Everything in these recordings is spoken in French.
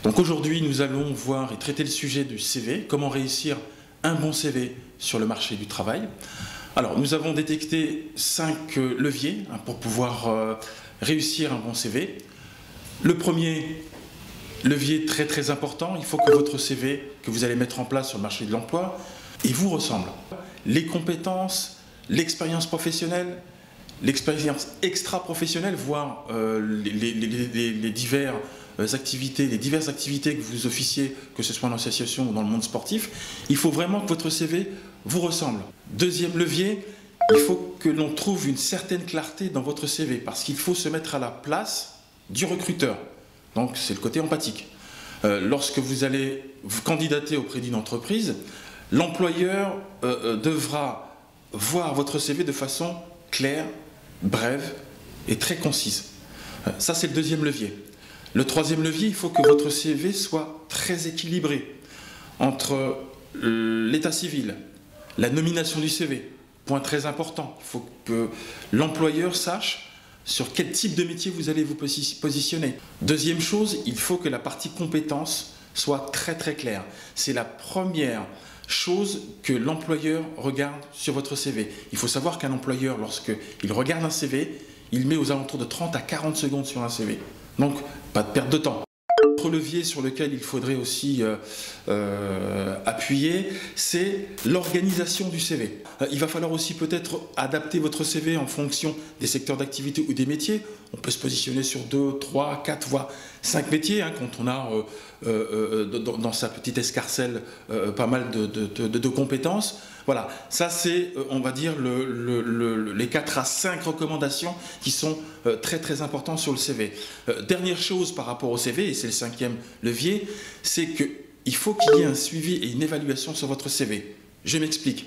Donc aujourd'hui, nous allons voir et traiter le sujet du CV, comment réussir un bon CV sur le marché du travail. Alors, nous avons détecté 5 leviers pour pouvoir réussir un bon CV. Le premier levier très important, il faut que votre CV que vous allez mettre en place sur le marché de l'emploi, il vous ressemble. Les compétences, l'expérience professionnelle, l'expérience extra-professionnelle, voire les diverses activités que vous officiez, que ce soit en association ou dans le monde sportif, il faut vraiment que votre CV vous ressemble. Deuxième levier, il faut que l'on trouve une certaine clarté dans votre CV, parce qu'il faut se mettre à la place du recruteur. Donc c'est le côté empathique. Lorsque vous allez vous candidater auprès d'une entreprise, l'employeur devra voir votre CV de façon claire, brève et très concise. Ça, c'est le deuxième levier. Le troisième levier, il faut que votre CV soit très équilibré entre l'état civil, la nomination du CV, point très important. Il faut que l'employeur sache sur quel type de métier vous allez vous positionner. Deuxième chose, il faut que la partie compétences soit très claire. C'est la première chose que l'employeur regarde sur votre CV. Il faut savoir qu'un employeur, lorsqu'il regarde un CV, il met aux alentours de 30 à 40 secondes sur un CV. Donc, pas de perte de temps. Autre levier sur lequel il faudrait aussi appuyer, c'est l'organisation du CV. Il va falloir aussi peut-être adapter votre CV en fonction des secteurs d'activité ou des métiers. On peut se positionner sur 2, 3, 4, voire 5 métiers, quand on a dans sa petite escarcelle pas mal de compétences. Voilà, ça c'est, on va dire, les 4 à 5 recommandations qui sont très importantes sur le CV. Dernière chose par rapport au CV, et c'est le 5e levier, c'est qu'il faut qu'il y ait un suivi et une évaluation sur votre CV. Je m'explique.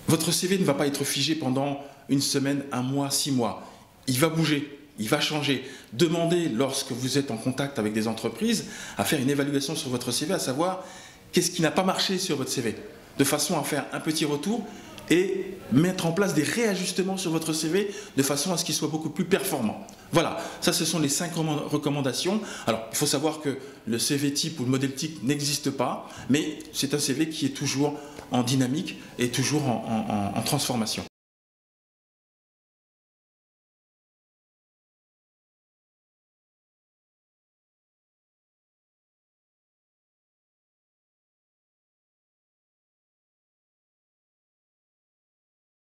Votre CV ne va pas être figé pendant une semaine, un mois, 6 mois. Il va bouger, il va changer. Demandez, lorsque vous êtes en contact avec des entreprises, à faire une évaluation sur votre CV, à savoir qu'est-ce qui n'a pas marché sur votre CV, de façon à faire un petit retour et mettre en place des réajustements sur votre CV de façon à ce qu'il soit beaucoup plus performant. Voilà, ça ce sont les 5 recommandations. Alors, il faut savoir que le CV type ou le modèle type n'existe pas, mais c'est un CV qui est toujours en dynamique et toujours en transformation.